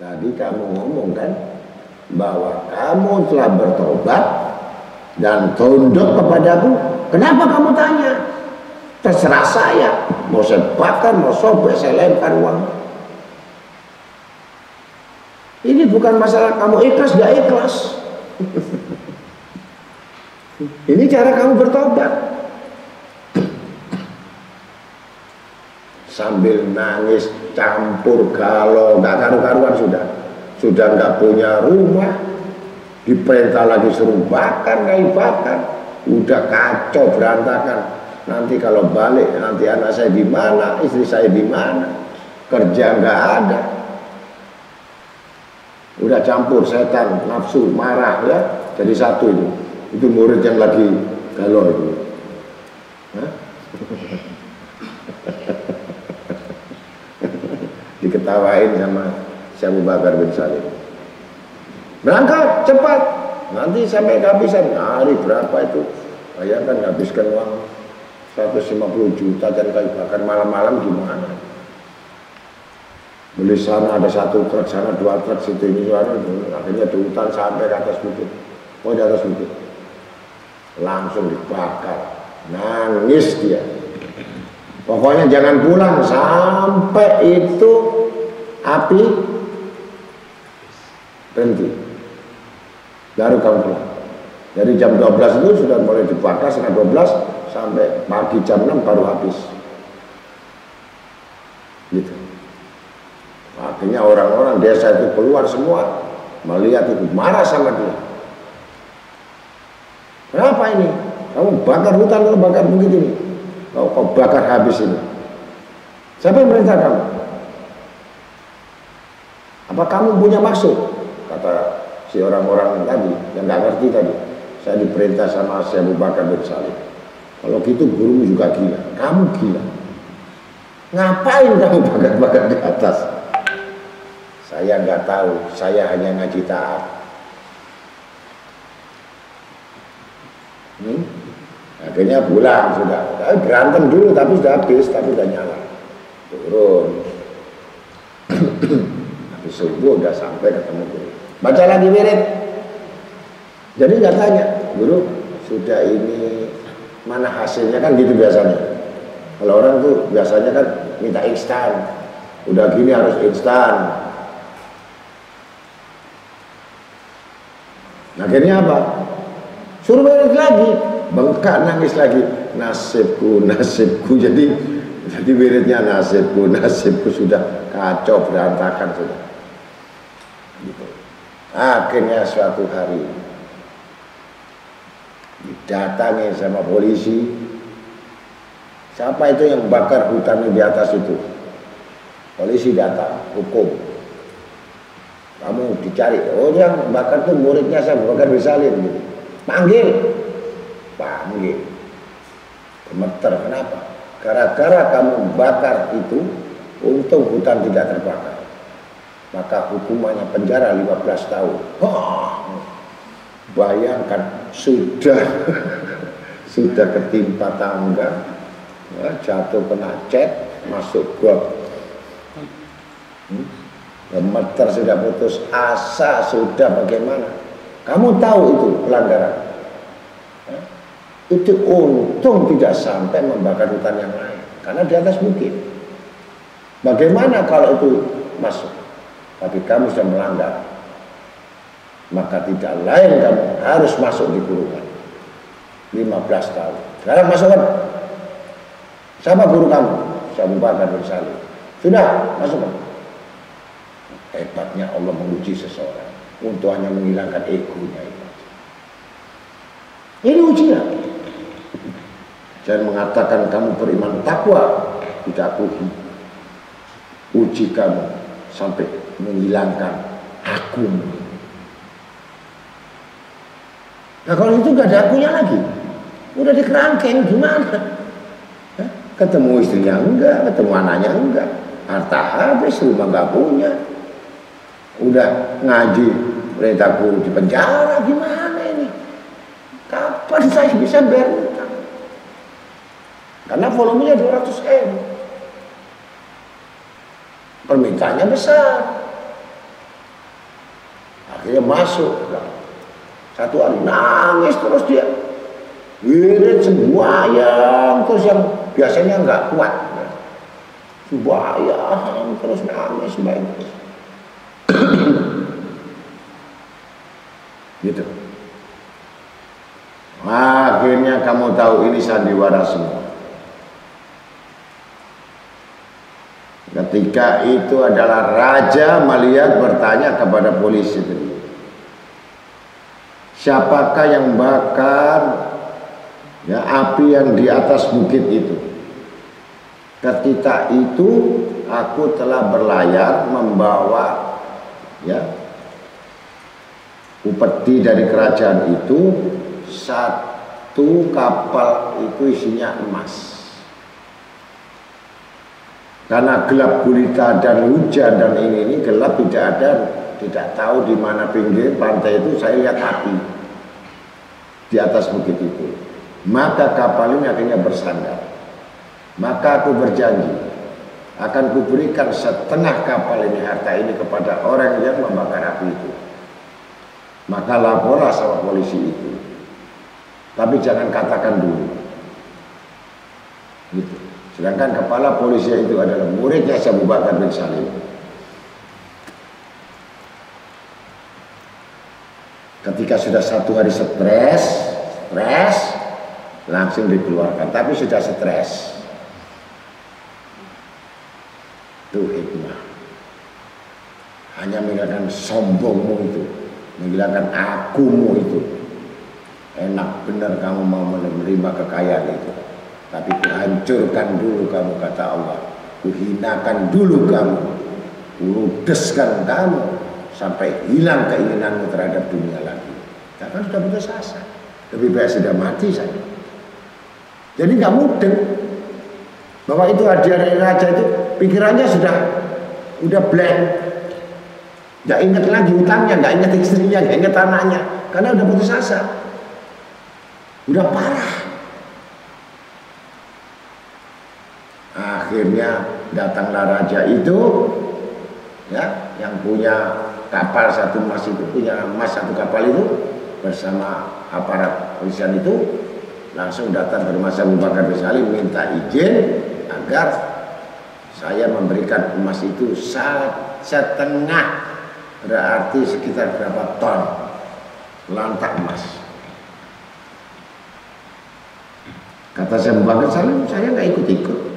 Tadi kamu ngomong kan bahwa kamu telah bertobat dan tunduk kepadaku. Kenapa kamu tanya? Terserah saya, mau saya bakar, mau sobek, saya lempar uang. Ini bukan masalah kamu ikhlas gak ikhlas. Ini cara kamu bertobat. Sambil nangis, campur galau, gak karu-karuan sudah gak punya rumah, diperintah lagi suruh bakar, gak bakar, udah kacau berantakan. Nanti kalau balik, nanti anak saya di mana, istri saya di mana, kerja nggak ada. Udah campur setan, nafsu, marah ya, jadi satu itu. Itu murid yang lagi galau itu. Hah? Diketawain sama Syekh Abu Bakar bin Salim. Berangkat cepat, nanti sampai kehabisan. Hari berapa itu? Bayangkan habiskan uang 150 juta dan kayu bakar malam-malam gimana? Beli sana ada satu truk, sana dua truk, situ ini sana, akhirnya di hutan sampai ke atas bukit. Oh di atas bukit, langsung dibakar, nangis dia. Pokoknya jangan pulang sampai itu api berhenti, baru kamu pulang. Dari jam 12 itu sudah mulai dibakar, setengah 12 sampai pagi jam 6 baru habis. Gitu. Akhirnya orang-orang desa itu keluar semua melihat itu, marah sama dia. Kenapa ini? Kamu bakar hutan, kamu bakar begitu ini. Kau bakar habis ini. Siapa yang perintah kamu? Apa kamu punya maksud? Kata si orang-orang tadi yang nggak ngerti tadi. Saya diperintah sama Syekh Abu Bakar bin Salim. Kalau gitu gurumu juga gila. Kamu gila. Ngapain kamu bakar-bakar di atas? Saya nggak tahu. Saya hanya ngaji taat. Akhirnya pulang sudah. Berantem dulu tapi sudah habis, tapi sudah nyala. Turun. Habis subuh udah sampai ketemu guru. Baca lagi wirid. Jadi nggak tanya, guru sudah ini mana hasilnya, kan gitu biasanya. Kalau orang tuh biasanya kan minta instan, udah gini harus instan. Akhirnya apa? Suruh wirid lagi, bengkak nangis lagi, nasibku, nasibku. Jadi wiridnya nasibku, nasibku, sudah kacau berantakan sudah. Gitu. Akhirnya suatu hari didatangi sama polisi. Siapa itu yang bakar hutan di atas itu? Polisi datang, hukum. Kamu dicari. Oh, yang bakar itu muridnya saya Bakar bin Salim. Gitu. Panggil. Gemeter, kenapa? Gara-gara kamu bakar itu, untung hutan tidak terbakar. Maka hukumannya penjara 15 tahun. Bayangkan sudah ketimpa tangga, ya, jatuh kena cat, masuk got. Gemeter, sudah putus asa, sudah bagaimana? Kamu tahu itu pelanggaran. Itu untung tidak sampai membakar hutan yang lain, karena di atas bukit. Bagaimana kalau itu masuk? Tapi kamu sudah melanggar, maka tidak lain kamu harus masuk di kurungan 15 tahun. Sekarang masukkan. Siapa guru kamu? Syekh Abu Bakar bin Salim. Sudah, masukkan. Hebatnya Allah menguji seseorang untuk hanya menghilangkan egonya itu. Ini ujian. Jangan mengatakan kamu beriman takwa, tidak aku uji kamu sampai menghilangkan akumu. Nah kalau itu gak ada akunya lagi, udah dikerangkeng gimana? Hah? Ketemu istrinya enggak, ketemu anaknya enggak, harta habis, rumah gak punya, udah ngaji perintah guru di penjara, gimana ini? Kapan saya bisa bayar utang? Karena volumenya 200M, permintaannya besar. Akhirnya masuk. Satu hari nangis terus dia. Wirid sembahyang terus yang biasanya nggak kuat. Sembahyang terus nangis sembahyang terus. Gitu. Akhirnya kamu tahu ini sandiwara semua. Ketika itu adalah Raja melihat bertanya kepada polisi tadi, siapakah yang bakar ya api yang di atas bukit itu? Ketika itu aku telah berlayar membawa ya upeti dari kerajaan itu, satu kapal itu isinya emas. Karena gelap gulita dan hujan dan ini gelap, tidak tahu di mana pinggir pantai itu. Saya lihat api di atas bukit itu. Maka kapal ini akhirnya bersandar. Maka aku berjanji akan kuberikan setengah kapal ini, harta ini kepada orang yang membakar api itu. Maka laporlah sama polisi itu. Tapi jangan katakan dulu. Gitu. Sedangkan kepala polisi itu adalah muridnya Abu Bakar bin Salim. Ketika sudah satu hari stres, langsung dikeluarkan. Tapi sudah stres. Itu hikmah. Hanya menghilangkan sombongmu itu, menghilangkan akumu itu. Enak benar kamu mau menerima kekayaan itu. Tapi kuhancurkan dulu kamu, kata Allah. Kuhinakan dulu kamu, kuludeskan kamu sampai hilang keinginanmu terhadap dunia lagi. Karena sudah putus asa. Lebih baik sudah mati saja. Jadi nggak mudeng bahwa itu hadiah dari raja itu, pikirannya udah blank. Nggak ingat lagi utangnya, nggak ingat istrinya, nggak ingat anaknya, karena udah putus asa. Udah parah. Akhirnya datanglah raja itu, ya, yang punya kapal satu emas itu, punya emas satu kapal itu, bersama aparat polisian itu, langsung datang ke rumah Abu Bakar bin Salim minta izin agar saya memberikan emas itu setengah, berarti sekitar berapa ton lantak emas. Kata Abu Bakar bin Salim, saya nggak ikut-ikut.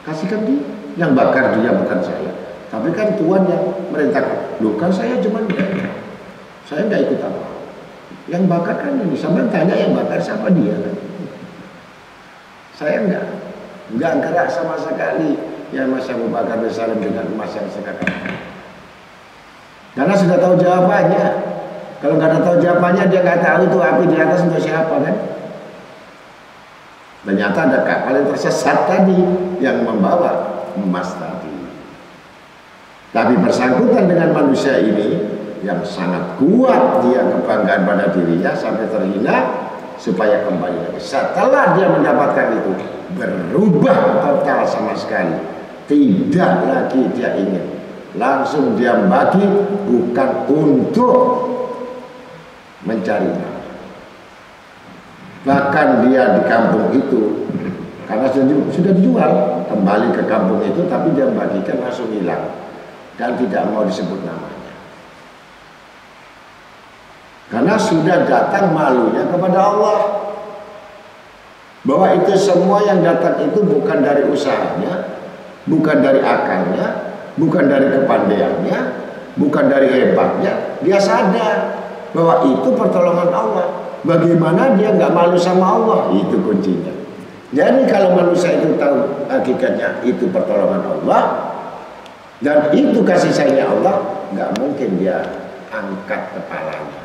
Kasihkan dia, yang bakar dia bukan saya. Tapi kan Tuhan yang merintahkan. Loh kan saya cuma saya nggak ikut apa. Yang bakar kan ini. Sampai tanya yang bakar siapa dia kan. Saya nggak gerak sama sekali. Ya Mas Abu Bakar bin Salim dengan emas yang sekarang. Karena sudah tahu jawabannya. Kalau nggak ada tahu jawabannya, dia nggak tahu itu api di atas untuk siapa kan. Ternyata ada kapal yang tersesat tadi yang membawa emas tadi. Tapi bersangkutan dengan manusia ini yang sangat kuat, dia kebanggaan pada dirinya sampai terhina supaya kembali lagi. Setelah dia mendapatkan itu, berubah total sama sekali. Tidak lagi dia ingin. Langsung dia bagi, bukan untuk mencari nama. Bahkan dia di kampung itu, karena sudah dijual, kembali ke kampung itu, tapi dia bagikan langsung hilang dan tidak mau disebut namanya. Karena sudah datang malunya kepada Allah, bahwa itu semua yang datang itu bukan dari usahanya, bukan dari akalnya, bukan dari kepandaiannya, bukan dari hebatnya. Dia sadar bahwa itu pertolongan Allah. Bagaimana dia nggak malu sama Allah? Itu kuncinya. Jadi kalau manusia itu tahu hakikatnya itu pertolongan Allah dan itu kasih sayangnya Allah, nggak mungkin dia angkat kepalanya.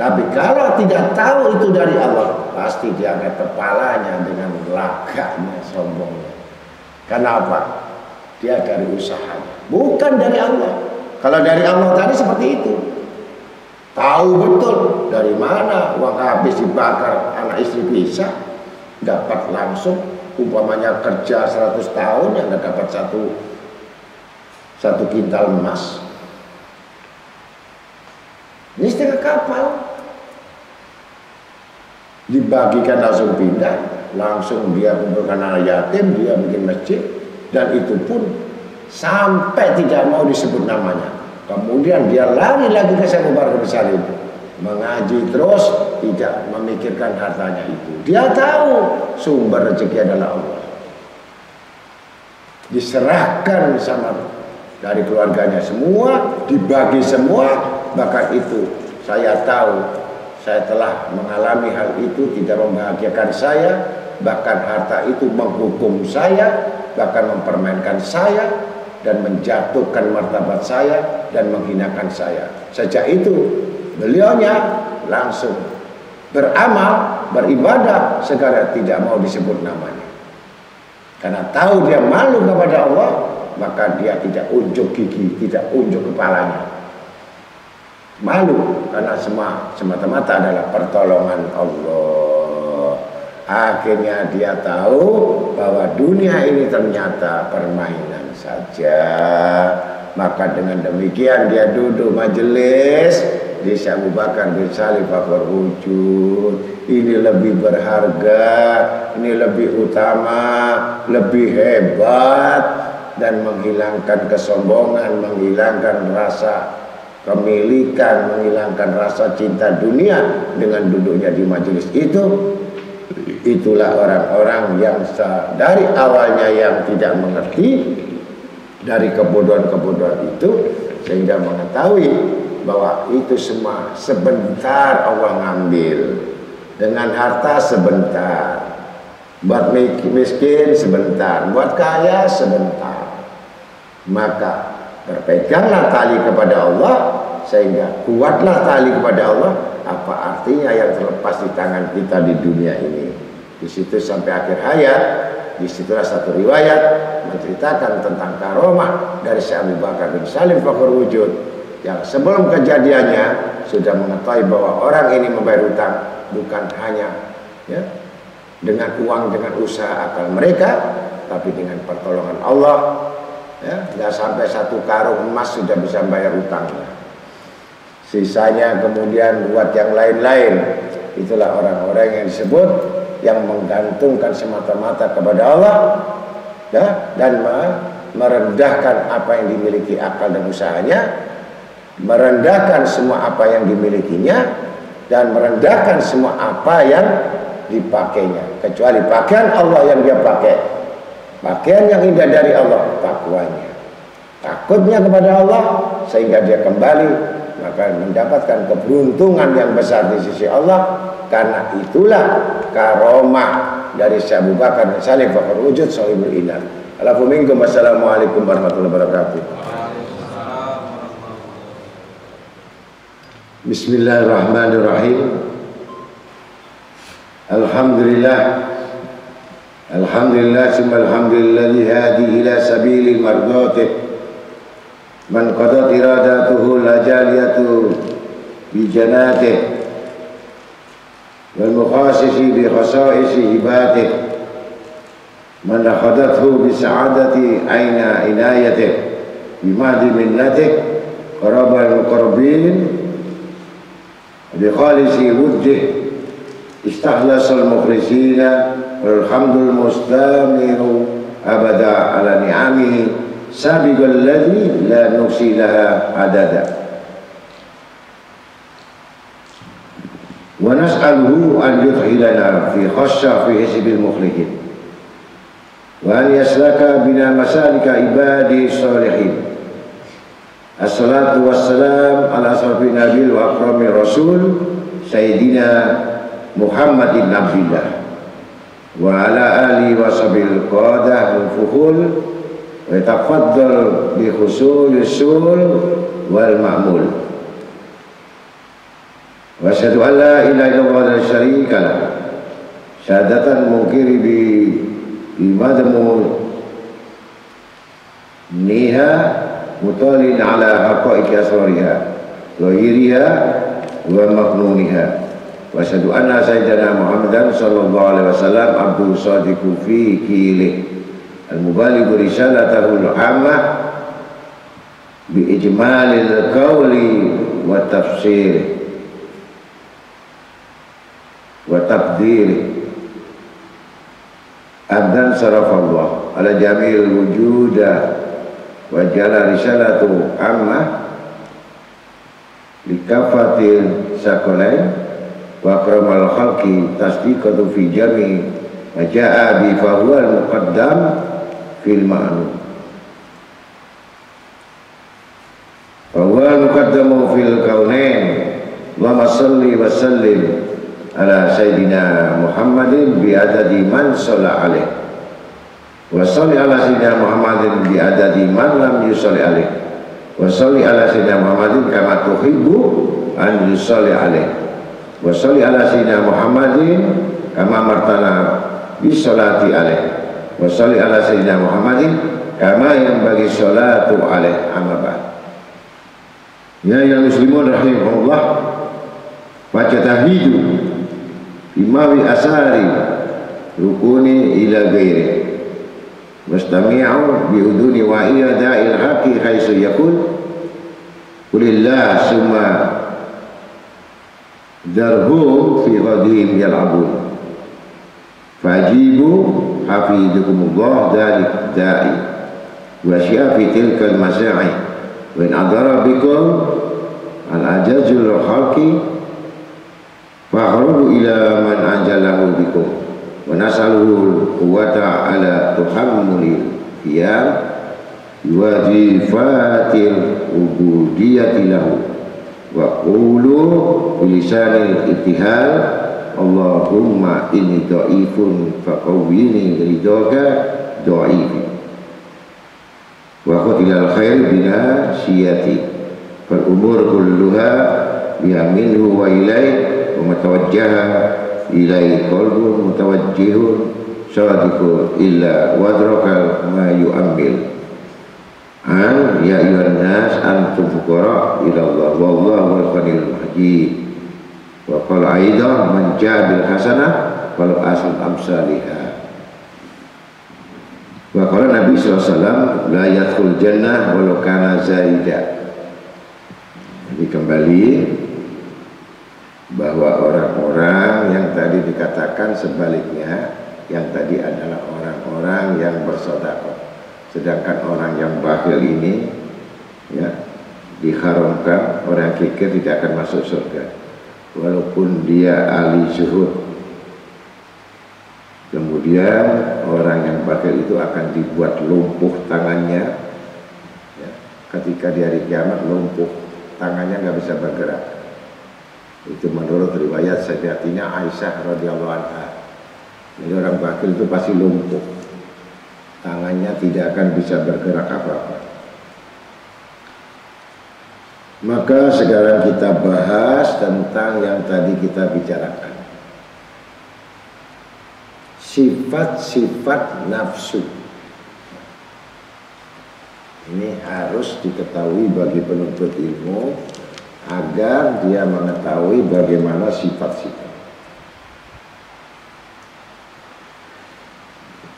Tapi kalau tidak tahu itu dari Allah, pasti dia angkat kepalanya dengan lagaknya, sombongnya. Kenapa? Dia dari usahanya, bukan dari Allah. Kalau dari Allah tadi seperti itu. Tahu betul dari mana uang habis dibakar, anak istri bisa dapat langsung, umpamanya kerja 100 tahun yang dapat satu kintal emas. Ini setengah kapal. Dibagikan langsung pindah, langsung dia kumpulkan anak yatim, dia bikin masjid, dan itu pun sampai tidak mau disebut namanya. Kemudian dia lari lagi ke Syekh Abu Bakar bin Salim, mengaji terus, tidak memikirkan hartanya itu. Dia tahu sumber rezeki adalah Allah. Diserahkan sama dari keluarganya semua, dibagi semua. Bahkan itu saya tahu, saya telah mengalami hal itu, tidak membahagiakan saya. Bahkan harta itu menghukum saya, bahkan mempermainkan saya, dan menjatuhkan martabat saya, dan menghinakan saya. Sejak itu beliaunya langsung beramal, beribadah, segala tidak mau disebut namanya. Karena tahu dia malu kepada Allah, maka dia tidak unjuk gigi, tidak unjuk kepalanya. Malu karena semata-mata adalah pertolongan Allah. Akhirnya dia tahu bahwa dunia ini ternyata permainan saja. Maka dengan demikian dia duduk majelis di Syekh Abu Bakar bin Salim Fakhr Wujud. Ini lebih berharga, ini lebih utama, lebih hebat, dan menghilangkan kesombongan, menghilangkan rasa kemilikan, menghilangkan rasa cinta dunia dengan duduknya di majelis itu. Itulah orang-orang yang dari awalnya yang tidak mengerti dari kebodohan-kebodohan itu, sehingga mengetahui bahwa itu semua sebentar Allah ngambil. Dengan harta sebentar, buat miskin sebentar, buat kaya sebentar. Maka berpeganglah tali kepada Allah, sehingga kuatlah tali kepada Allah. Apa artinya yang terlepas di tangan kita di dunia ini? Di situ sampai akhir hayat. Disitulah satu riwayat menceritakan tentang karomah dari Syekh Abu Bakar bin Salim Fakhr Wujud, yang sebelum kejadiannya sudah mengetahui bahwa orang ini membayar hutang bukan hanya dengan uang, dengan usaha akal mereka, tapi dengan pertolongan Allah. Nggak sampai 1 karung emas sudah bisa membayar hutangnya. Sisanya kemudian buat yang lain-lain. Itulah orang-orang yang disebut yang menggantungkan semata-mata kepada Allah, dan merendahkan apa yang dimiliki akal dan usahanya, merendahkan semua apa yang dimilikinya, dan merendahkan semua apa yang dipakainya, kecuali pakaian Allah yang dia pakai, pakaian yang indah dari Allah, takwanya, takutnya kepada Allah, sehingga dia kembali maka mendapatkan keberuntungan yang besar di sisi Allah. Karena itulah karomah dari Syekh Abu Bakar bin Salim Fakhr Wujud Shahibul Inan. Assalamualaikum warahmatullahi wabarakatuh. Bismillahirrahmanirrahim. Alhamdulillah, alhamdulillah, summa alhamdulilladzi hadi ila sabilil mardati man qadat iradatuhu lajaliyatu bi janatih wal mukhasisi bi khasaisi ibadih man akhadathu bi sa'adati aina inayatih bi mahdi minnatih qarabal muqarrabin bi khalisi wujjih istahlasal mukhlisina walhamdul mustamiru abada ala ni'amihi sabiqal ladzi la nuksi laha adada. Wa nas'aluhu an yudkhilana fi khashya fi hisbil mukhlihin wa an yaslaka bina masalika ibadi sholihin. Assalatu wassalam ala asrafin nabil wa akrami rasul Sayyidina Muhammad ibn Abdillah wa ala alihi wa sahbihi qadah al-fuhul wa tafaddal bi husul usul wal ma'mul. Wa asyhadu an la ilaha illallah la syarika lah syahadatan mungkiri bi madmu niha mutalin ala haqaiqi asrariha wa iriha wa maqnuniha. Wa asyhadu anna sayyidana Muhammadan sallallahu alaihi wasallam abdu sadiqu fi qilih al-mubalighu risalatahu al-ammah bi ijmalil qawli wa tafsir wa taqdir. Abdan sarafallah ala jamil wujuda wa jala risalatu amma likafatil sakolain wa akramal khalqi tasdiqatu fi jami wa ja'a bi fahuwal muqaddam fil ma'lum. Fahuwal muqaddamu fil kaunain. Allahumma salli wa sallim ala Sayyidina Muhammadin bi adadi man sholla alaih wa sholli ala Sayyidina Muhammadin bi adadi man lam yusholli alaih wa sholli ala Sayyidina Muhammadin kama tuhibbu an yusholli alaih wa sholli ala Sayyidina Muhammadin kama martana bi sholati alaih wa sholli ala Sayyidina Muhammadin kama yang bagi sholatu alaih. Amma ba'd. Ya yang muslimun rahimahullah, wajatahidu bimawi asari rukuni ila ghairi wastami'u biuduni wa iya da'il haqi khaisu yakun kulillah summa darhum fi ghadihim yal'abun fajibu hafidukumullah dalik da'i wa syiafi tilkal masa'i wa in adara bikum al-ajazul khalqi fa'arudu ila man anjalahu bikum wa nasaluhu quwwata ala tuhammuli qiyam wajifatil ubudiyati lahu wa qulu bilisanil ibtihal Allahumma inni dha'ifun faqawwini ridhaka dha'ifi wa khutilal khair bina siyati fal umur kulluha bihaminhu wa ilaih wa matawajjaha ilai qalbun mutawajjihun sadiqun illa wadrakal ma yu'ammil an ya ayyuhan nas antum fuqara ila Allah wallahu al-ghaniyul majid wa qala aidan man jaa bil hasanah wal asl amsalihha wa qala Nabi sallallahu alaihi wasallam la yadkhul jannah walau kana zaida. Jadi kembali bahwa orang-orang yang tadi dikatakan sebaliknya, yang tadi adalah orang-orang yang bersedekah, sedangkan orang yang bakhil ini ya diharamkan, orang kikir tidak akan masuk surga walaupun dia ahli zuhud. Kemudian orang yang bakhil itu akan dibuat lumpuh tangannya ya, ketika di hari kiamat lumpuh tangannya, nggak bisa bergerak. Itu menurut riwayat Sayyidatina Aisyah radhiyallahu anha. Jadi orang bakhil itu pasti lumpuh, tangannya tidak akan bisa bergerak apa-apa. Maka sekarang kita bahas tentang yang tadi kita bicarakan, sifat-sifat nafsu. Ini harus diketahui bagi penuntut ilmu agar dia mengetahui bagaimana sifat-sifat.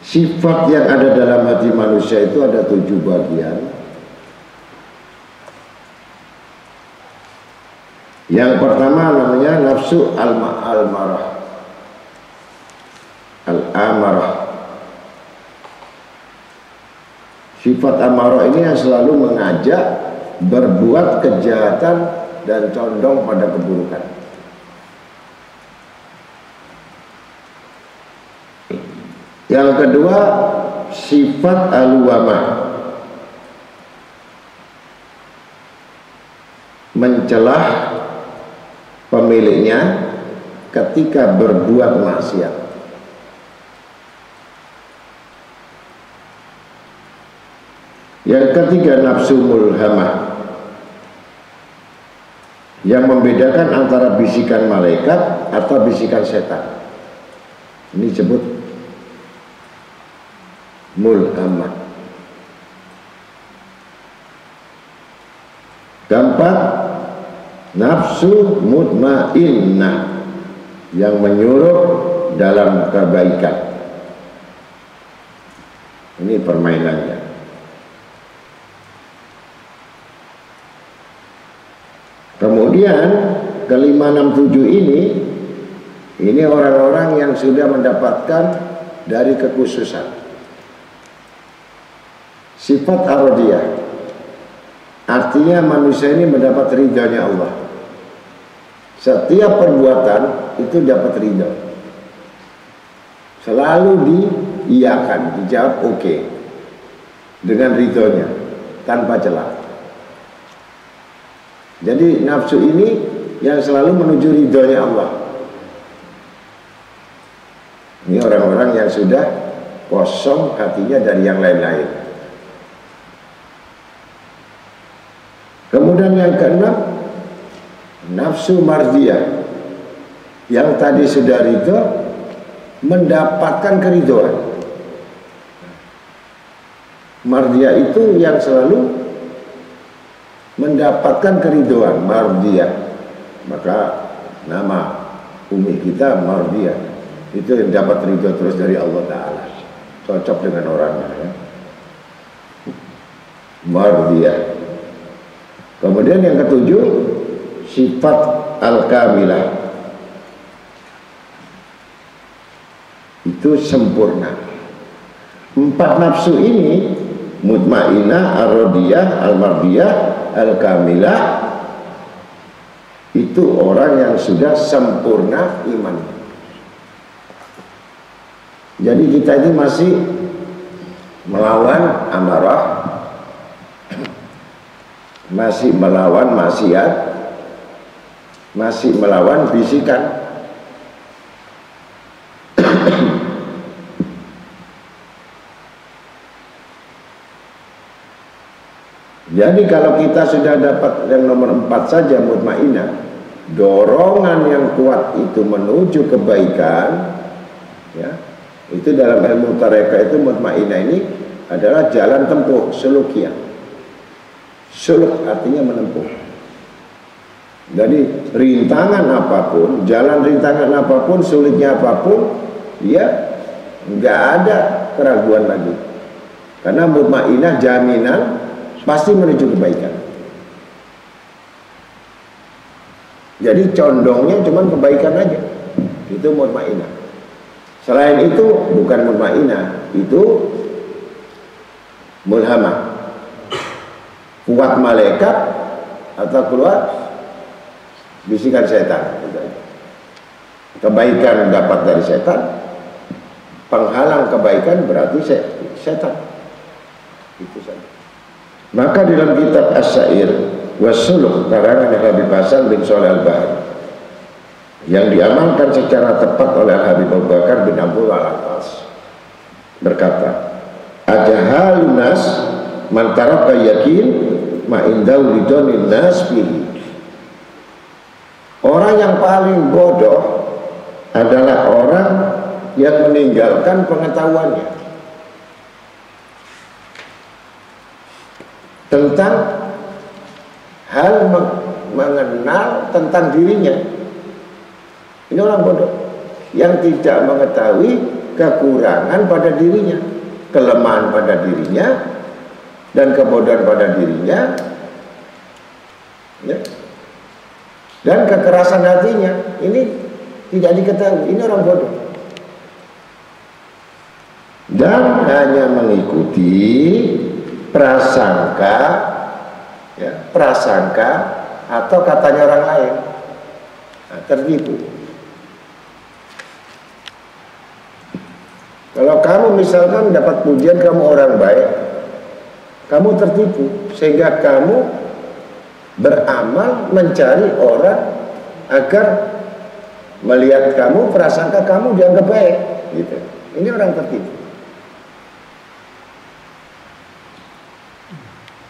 Sifat yang ada dalam hati manusia itu ada 7 bagian. Yang pertama namanya nafsu al-marah, al-amarah. Sifat amarah ini yang selalu mengajak berbuat kejahatan dan condong pada keburukan. Yang kedua sifat al-wamah, mencelah pemiliknya ketika berbuat maksiat. Yang ketiga nafsu mulhamah, yang membedakan antara bisikan malaikat atau bisikan setan. Ini disebut mulhamah. Keempat nafsu mutmainnah, yang menyuruh dalam kebaikan. Ini permainannya. Kemudian ke-567 ini orang-orang yang sudah mendapatkan dari kekhususan sifat ar-radiyah. Artinya manusia ini mendapat ridhonya Allah. Setiap perbuatan itu dapat ridho. Selalu diiyakan, dijawab oke, dengan ridhonya, tanpa celah. Jadi nafsu ini yang selalu menuju ridhonya Allah. Ini orang-orang yang sudah kosong hatinya dari yang lain-lain. Kemudian yang keenam, nafsu mardiyah. Yang tadi sudah ridho, mendapatkan keridhoan. Mardiyah itu yang selalu mendapatkan keridhoan, mardiyah. Maka nama umi kita mardiyah. Itu yang dapat ridho terus dari Allah Ta'ala. Cocok dengan orangnya ya. Mardiyah. Kemudian yang ketujuh, sifat al-kamilah. Itu sempurna. 4 nafsu ini, mutmainah, ar-radiyah, al-mardiyah, al-kamilah, itu orang yang sudah sempurna iman. Jadi kita ini masih melawan amarah, masih melawan maksiat, masih melawan bisikan. Jadi kalau kita sudah dapat yang nomor 4 saja, mutmainah, dorongan yang kuat itu menuju kebaikan, ya, itu dalam ilmu tarekat itu mutmainah ini adalah jalan tempuh, sulukiyah. Suluk artinya menempuh. Jadi rintangan apapun, jalan rintangan apapun, sulitnya apapun, ya nggak ada keraguan lagi. Karena mutmainah jaminan pasti menuju kebaikan. Jadi condongnya cuma kebaikan aja. Itu mutmainah. Selain itu bukan mutmainah, itu mulhamah. Kuat malaikat atau keluar bisikan setan. Kebaikan dapat dari setan, penghalang kebaikan berarti setan. Itu saja. Maka dalam kitab As-Sa'ir was-Suluk karangan Habib Hasan bin Shalih Al-Bahri yang diamalkan secara tepat oleh Habib Abu Bakar bin Abdul Al-Atas berkata, ajahalun nas man taraka yakin ma indau lidonin nas fihi. Orang yang paling bodoh adalah orang yang meninggalkan pengetahuannya tentang hal mengenal tentang dirinya. Ini orang bodoh yang tidak mengetahui kekurangan pada dirinya, kelemahan pada dirinya, dan kebodohan pada dirinya, ya, dan kekerasan hatinya. Ini tidak diketahui. Ini orang bodoh dan hanya mengikuti prasangka, ya, prasangka atau katanya orang lain. Nah, tertipu. Kalau kamu misalkan dapat pujian kamu orang baik, kamu tertipu sehingga kamu beramal mencari orang agar melihat kamu, prasangka kamu dianggap baik, gitu. Ini orang tertipu.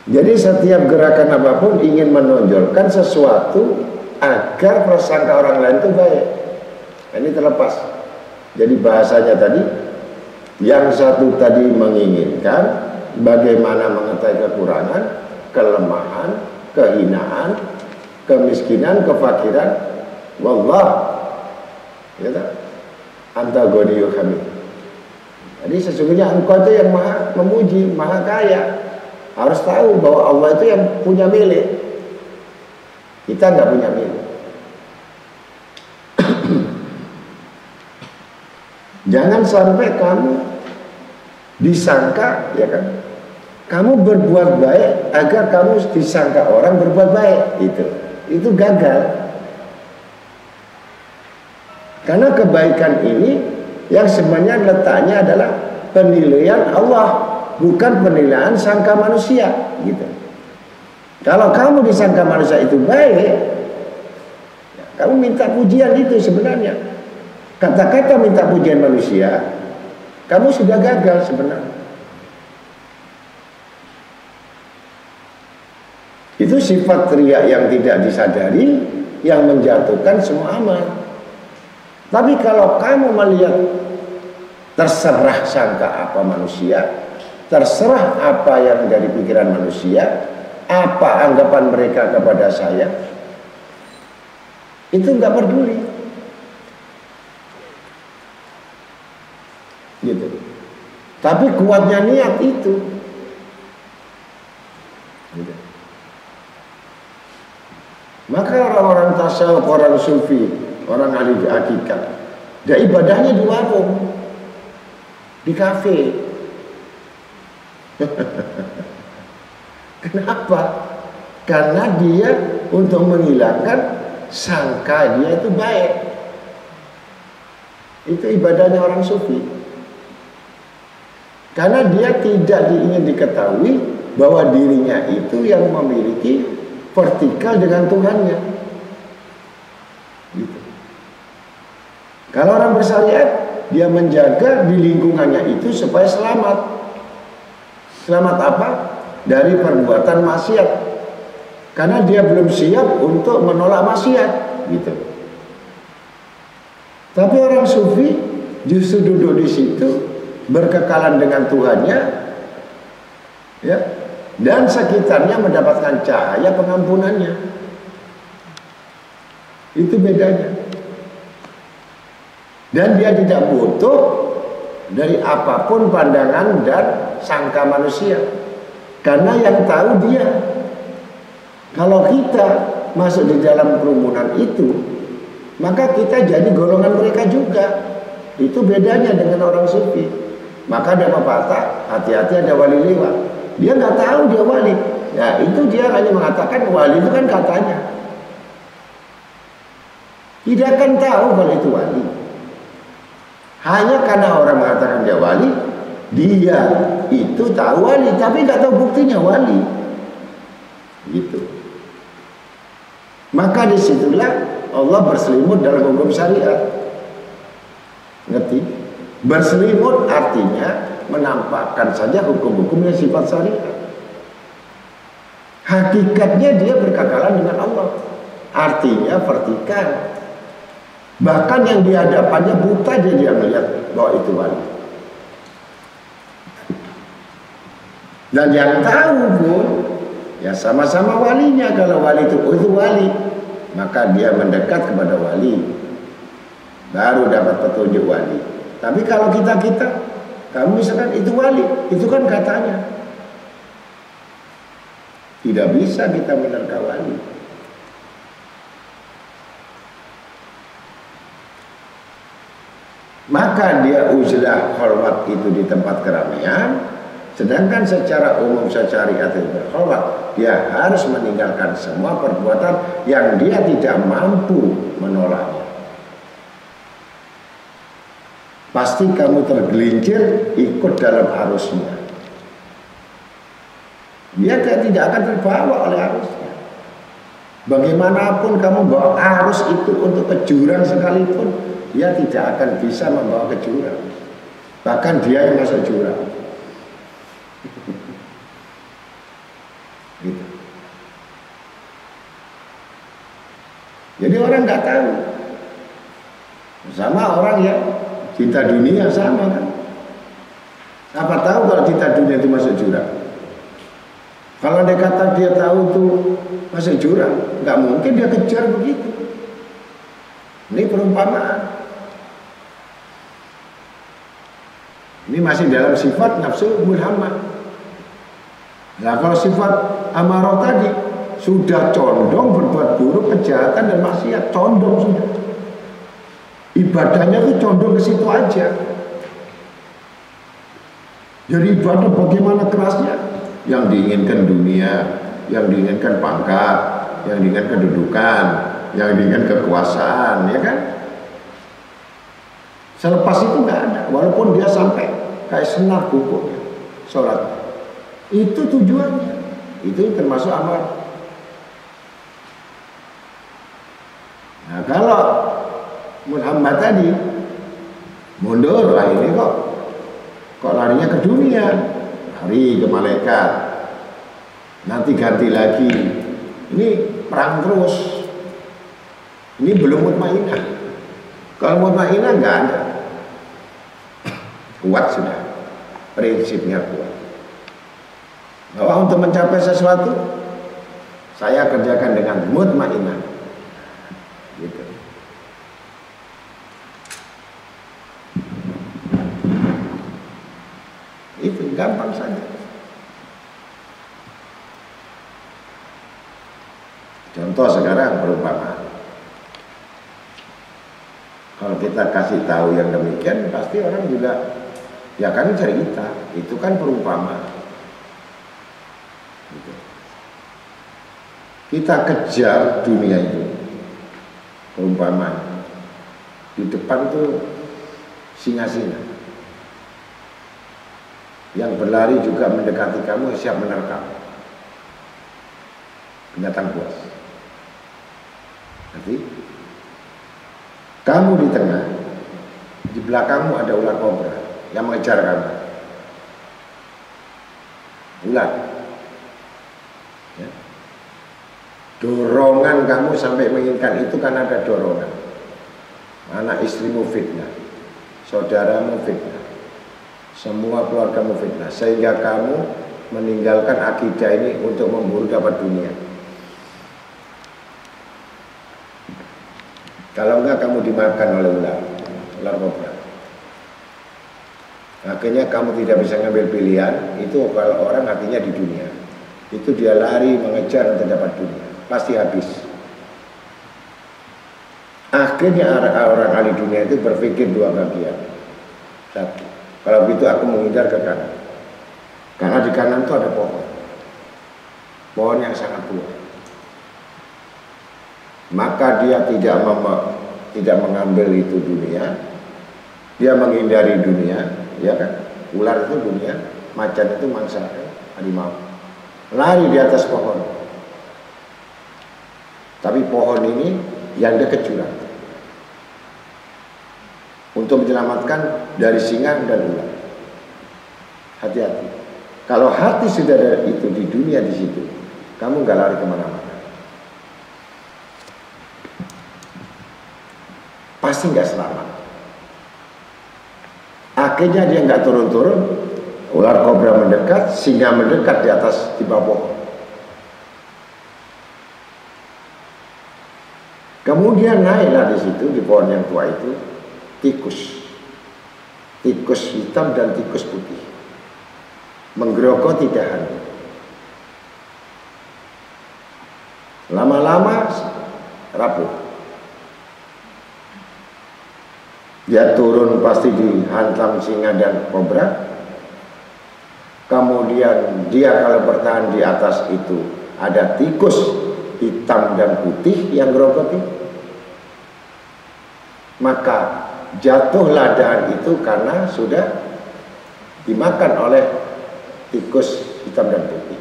Jadi setiap gerakan apapun ingin menonjolkan sesuatu agar prasangka orang lain itu baik. Nah, ini terlepas. Jadi bahasanya tadi, yang satu tadi menginginkan bagaimana mengetahui kekurangan, kelemahan, kehinaan, kemiskinan, kefakiran. Wallah, ya, anta ghaniyyu hamid. Jadi sesungguhnya engkau itu yang maha memuji, maha kaya. Harus tahu bahwa Allah itu yang punya milik. Kita nggak punya milik. Jangan sampai kamu disangka, ya kan, kamu berbuat baik agar kamu disangka orang berbuat baik, itu gagal. Karena kebaikan ini yang sebenarnya letaknya adalah penilaian Allah, bukan penilaian sangka manusia, gitu. Kalau kamu disangka manusia itu baik, ya, kamu minta pujian itu sebenarnya. Kata-kata minta pujian manusia, kamu sudah gagal sebenarnya. Itu sifat riya yang tidak disadari, yang menjatuhkan semua amal. Tapi kalau kamu melihat terserah sangka apa manusia, terserah apa yang dari pikiran manusia, apa anggapan mereka kepada saya, itu nggak peduli, gitu. Tapi kuatnya niat itu, gitu. Maka orang-orang tasawuf, orang sufi, orang ahli hakikat, dia ibadahnya di warung, di kafe. Kenapa? Karena dia untuk menghilangkan sangka dia itu baik. Itu ibadahnya orang sufi. Karena dia tidak ingin diketahui bahwa dirinya itu yang memiliki vertikal dengan Tuhannya. Gitu. Kalau orang bersyariat, dia menjaga di lingkungannya itu supaya selamat. Selamat apa? Dari perbuatan maksiat. Karena dia belum siap untuk menolak maksiat, gitu. Tapi orang sufi justru duduk di situ berkekalan dengan Tuhannya, ya, dan sekitarnya mendapatkan cahaya pengampunannya. Itu bedanya. Dan dia tidak butuh dari apapun pandangan dan sangka manusia, karena yang tahu dia. Kalau kita masuk di dalam kerumunan itu, maka kita jadi golongan mereka juga. Itu bedanya dengan orang sufi. Maka ada pepatah, hati-hati ada wali lewat. Dia nggak tahu dia wali. Ya itu dia hanya mengatakan wali itu kan katanya. Tidak akan tahu kalau itu wali. Hanya karena orang mengatakan dia wali, dia itu tahu wali, tapi nggak tahu buktinya wali. Gitu. Maka disitulah Allah berselimut dalam hukum syariat. Ngerti? Berselimut artinya menampakkan saja hukum-hukum yang sifat syariat. Hakikatnya dia berkekalan dengan Allah. Artinya vertikal. Bahkan yang di hadapannya buta dia melihat bahwa itu wali. Dan yang tahu pun ya sama-sama walinya. Kalau wali itu wali, maka dia mendekat kepada wali, baru dapat petunjuk wali. Tapi kalau kita kamu misalkan itu wali, itu kan katanya. Tidak bisa kita menerka wali. Maka dia uzlah hormat itu di tempat keramaian. Sedangkan secara umum secara syariat berkhawat, dia harus meninggalkan semua perbuatan yang dia tidak mampu menolaknya. Pasti kamu tergelincir ikut dalam arusnya. Dia tidak akan terbawa oleh arusnya. Bagaimanapun kamu bawa arus itu untuk ke jurang sekalipun, dia tidak akan bisa membawa ke jurang. Bahkan dia yang masuk jurang. Gitu. Jadi orang nggak tahu. Sama orang yang cinta dunia sama kan. Apa tahu kalau cinta dunia itu masuk jurang? Kalau dia kata dia tahu itu masuk jurang, nggak mungkin dia kejar begitu. Ini perumpamaan. Ini masih dalam sifat nafsu mulhamah. Nah kalau sifat amarah tadi, sudah condong berbuat buruk, kejahatan dan maksiat, condong sudah. Ibadahnya tuh condong ke situ aja. Jadi ibadah bagaimana kerasnya? Yang diinginkan dunia, yang diinginkan pangkat, yang diinginkan kedudukan, yang diinginkan kekuasaan, ya kan? Selepas itu nggak ada, walaupun dia sampai kayak senar bukunya, sholat. Itu tujuannya, itu termasuk amal. Nah kalau Muhammad tadi mundur lah, ini kok larinya ke dunia, lari ke malaikat, nanti ganti lagi, ini perang terus. Ini belum mutmainah. Kalau mutmainah nggak ada, kuat sudah, prinsipnya kuat. Bahwa untuk mencapai sesuatu, saya kerjakan dengan mutmainah, gitu. Itu gampang saja. Contoh sekarang perumpamaan. Kalau kita kasih tahu yang demikian, pasti orang juga ya kan cerita. Itu kan perumpamaan. Gitu. Kita kejar dunia itu, perumpamaan. Di depan tuh singa-singa yang berlari juga mendekati kamu, siap menerkam. Binatang buas. Nanti kamu di tengah, di belakangmu ada ular kobra yang mengejar kamu. Ular. Ya. Dorongan kamu sampai menginginkan itu kan ada dorongan. Anak istrimu fitnah, saudaramu fitnah, semua keluargamu fitnah, sehingga kamu meninggalkan akidah ini untuk memburu dapat dunia. Kalau enggak kamu dimakan oleh ular kobra. Akhirnya kamu tidak bisa ngambil pilihan. Itu kalau orang hatinya di dunia, itu dia lari mengejar untuk dapat dunia, pasti habis. Akhirnya orang ahli dunia itu berpikir dua bagian. Satu, kalau begitu aku menghindar ke kanan, karena di kanan itu ada pohon yang sangat tua. Maka dia tidak mengambil itu dunia, dia menghindari dunia, ya kan? Ular itu dunia, macan itu mangsa harimau, lari di atas pohon. Tapi pohon ini yang dekat jurang, untuk menyelamatkan dari singa dan ular. Hati-hati. Kalau hati sudah ada itu di dunia di situ, kamu nggak lari kemana-mana. Pasti nggak selamat. Akhirnya dia nggak turun-turun, ular kobra mendekat, singa mendekat di atas di bawah pohon. Kemudian naiklah di situ di pohon yang tua itu tikus hitam dan tikus putih, menggerogoti dahannya. Lama-lama rapuh. Dia turun pasti dihantam singa dan kobra. Kemudian dia kalau bertahan di atas itu ada tikus hitam dan putih yang gerogoti, maka jatuhlah dahan itu karena sudah dimakan oleh tikus hitam dan putih.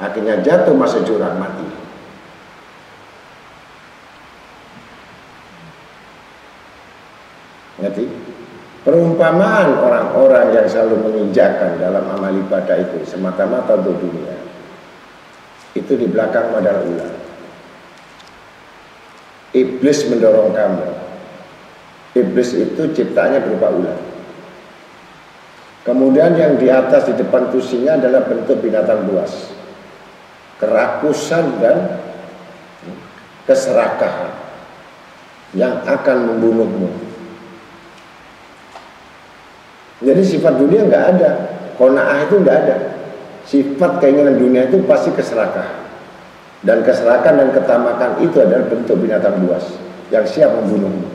Akhirnya jatuh masuk jurang, mati. Ngerti? Perumpamaan orang-orang yang selalu menginjakkan dalam amal ibadah itu semata-mata untuk dunia, itu di belakang adalah ular. Iblis mendorong kamu. Iblis itu ciptaannya berupa ular. Kemudian yang di atas di depan itu singa adalah bentuk binatang buas, kerakusan dan keserakahan yang akan membunuhmu. Jadi sifat dunia nggak ada, qanaah itu nggak ada. Sifat keinginan dunia itu pasti keserakahan. Dan keserakahan dan ketamakan itu adalah bentuk binatang buas yang siap membunuhmu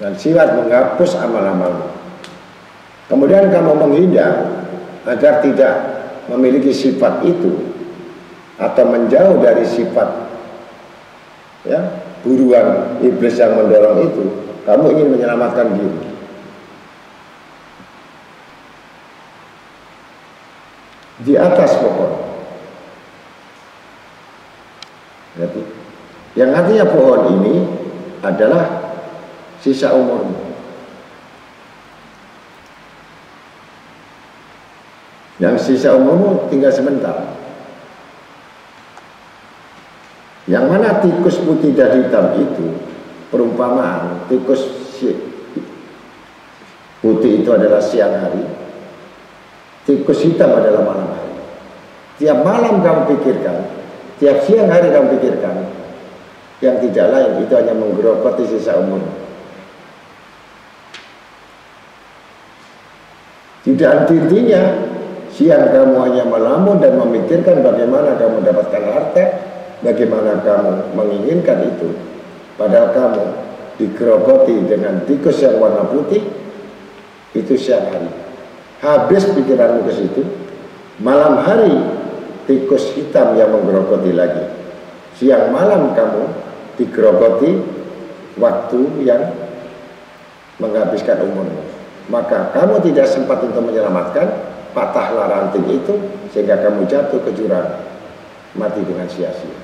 dan siap menghapus amal-amalmu. Kemudian kamu menghindar agar tidak memiliki sifat itu atau menjauh dari sifat ya buruan iblis yang mendorong itu. Kamu ingin menyelamatkan diri. Di atas pohon. Jadi, yang artinya pohon ini adalah sisa umurmu. Yang sisa umurmu tinggal sebentar. Yang mana tikus putih dan hitam itu perumpamaan. Tikus putih itu adalah siang hari, tikus hitam adalah malam hari. Tiap malam kamu pikirkan, tiap siang hari kamu pikirkan, yang tidak lain itu hanya menggerogoti sisa umur. Tidak artinya siang kamu hanya melamun dan memikirkan bagaimana kamu mendapatkan harta, bagaimana kamu menginginkan itu, padahal kamu digerogoti dengan tikus yang warna putih. Itu siang hari. Habis pikiranmu ke situ, malam hari tikus hitam yang menggerogoti lagi. Siang malam kamu digerogoti waktu yang menghabiskan umurmu. Maka kamu tidak sempat untuk menyelamatkan, patahlah ranting itu sehingga kamu jatuh ke jurang, mati dengan sia-sia.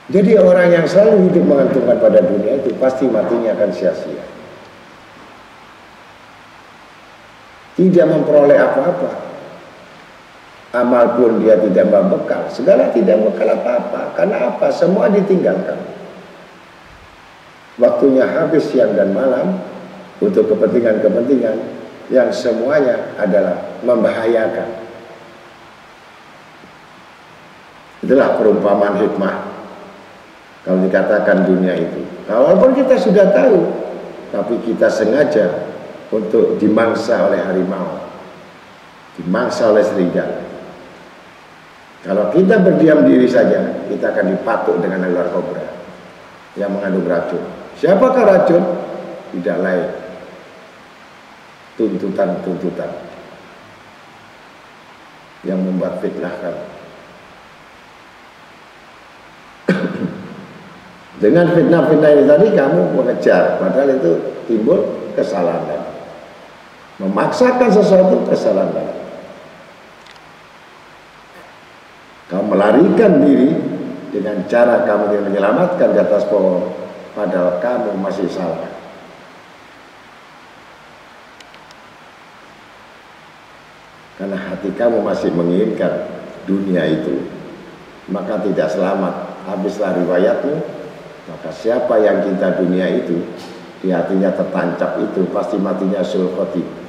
Jadi orang yang selalu hidup menggantungkan pada dunia itu pasti matinya akan sia-sia. Tidak memperoleh apa-apa. Amal pun dia tidak membekal, segala tidak bekal apa-apa. Karena apa? Semua ditinggalkan. Waktunya habis siang dan malam untuk kepentingan-kepentingan yang semuanya adalah membahayakan. Itulah perumpamaan hikmah kalau dikatakan dunia itu. Walaupun kita sudah tahu, tapi kita sengaja untuk dimangsa oleh harimau, dimangsa oleh serigala. Kalau kita berdiam diri saja, kita akan dipatuk dengan ular kobra yang mengandung racun. Siapakah racun? Tidak lain, tuntutan-tuntutan yang membuat fitnah kamu. Dengan fitnah-fitnah ini tadi kamu mengejar, padahal itu timbul kesalahan. Memaksakan sesuatu kesalahan. Kamu melarikan diri dengan cara kamu yang menyelamatkan di atas pohon, padahal kamu masih salah. Karena hati kamu masih menginginkan dunia itu, maka tidak selamat. Habislah riwayatmu, maka siapa yang cinta dunia itu, di hatinya tertancap itu, pasti matinya sul khotimah.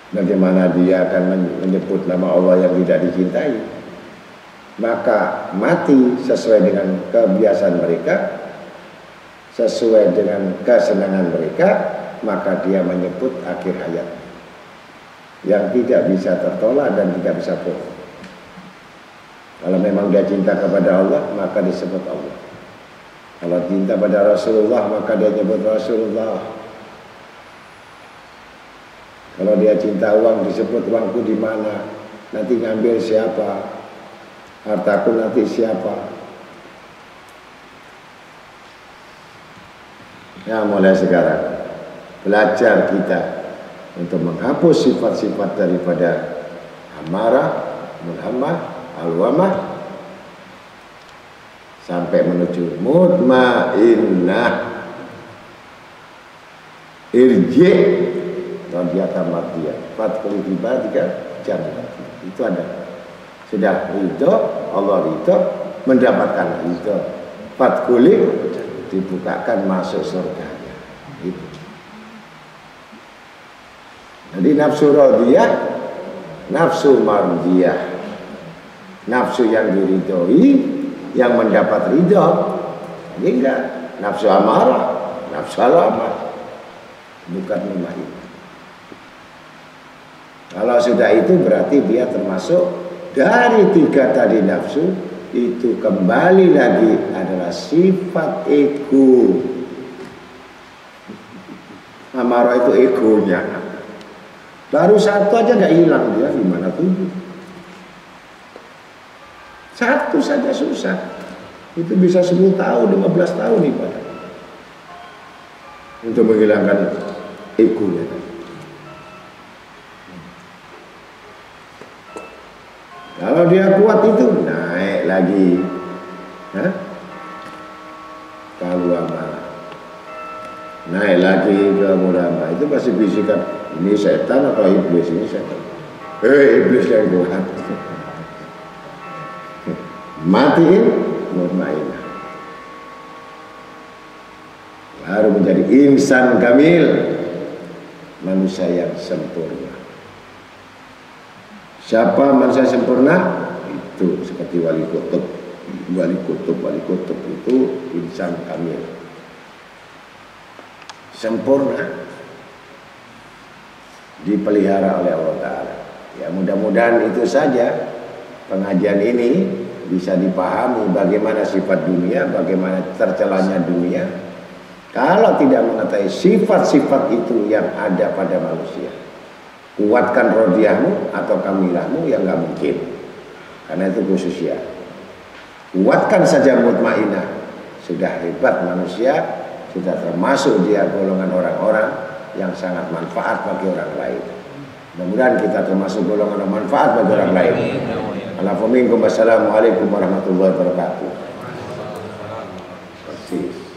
Bagaimana dia akan menyebut nama Allah yang tidak dicintai? Maka mati sesuai dengan kebiasaan mereka, sesuai dengan kesenangan mereka, maka dia menyebut akhir hayat yang tidak bisa tertolak dan tidak bisa bohong. Kalau memang dia cinta kepada Allah, maka disebut Allah. Kalau cinta pada Rasulullah, maka dia nyebut Rasulullah. Kalau dia cinta uang, disebut uangku di mana, nanti ngambil siapa, hartaku nanti siapa. Ya, mulai sekarang belajar kita untuk menghapus sifat-sifat daripada amarah, mulhamah, alwamah, sampai menuju mutmainnah, irji' radiyatan mardiyah, fatkul ibadika jannah. Itu ada. Sudah ridho, Allah ridho, mendapatkan ridho. Fatkuli dibukakan masuk surga. Itu. Jadi nafsu radiyah, nafsu mardiyah, nafsu yang diridhoi, yang mendapat ridho. Ini enggak nafsu amarah, nafsu alamah, bukan memahami. Kalau sudah itu berarti dia termasuk dari 3 tadi nafsu itu kembali lagi adalah sifat ego. Amarah itu egonya. Baru 1 aja nggak hilang, dia gimana 7? 1 saja susah. Itu bisa 10 tahun, 15 tahun ibadah untuk menghilangkan egonya. Kalau dia kuat itu naik lagi. Kalau amarah naik lagi ke murama, itu pasti bisikan, ini setan atau iblis? Ini setan. Iblis yang kuat. Matiin mutmainah, baru menjadi insan kamil, manusia yang sempurna. Siapa manusia sempurna? Itu seperti wali kutub. Wali kutub itu insan kamil, sempurna, dipelihara oleh Allah Ta'ala. Ya mudah-mudahan itu saja pengajian ini bisa dipahami bagaimana sifat dunia, bagaimana tercelanya dunia. Kalau tidak mengetahui sifat-sifat itu yang ada pada manusia, kuatkan rodiyahmu atau kamilahmu yang nggak mungkin, karena itu khususnya. Kuatkan saja mutmainah, sudah hebat manusia, sudah termasuk dia golongan orang-orang yang sangat manfaat bagi orang lain. Mudah-mudahan kita termasuk golongan yang manfaat bagi orang lain. Assalamualaikum warahmatullahi wabarakatuh. Persis.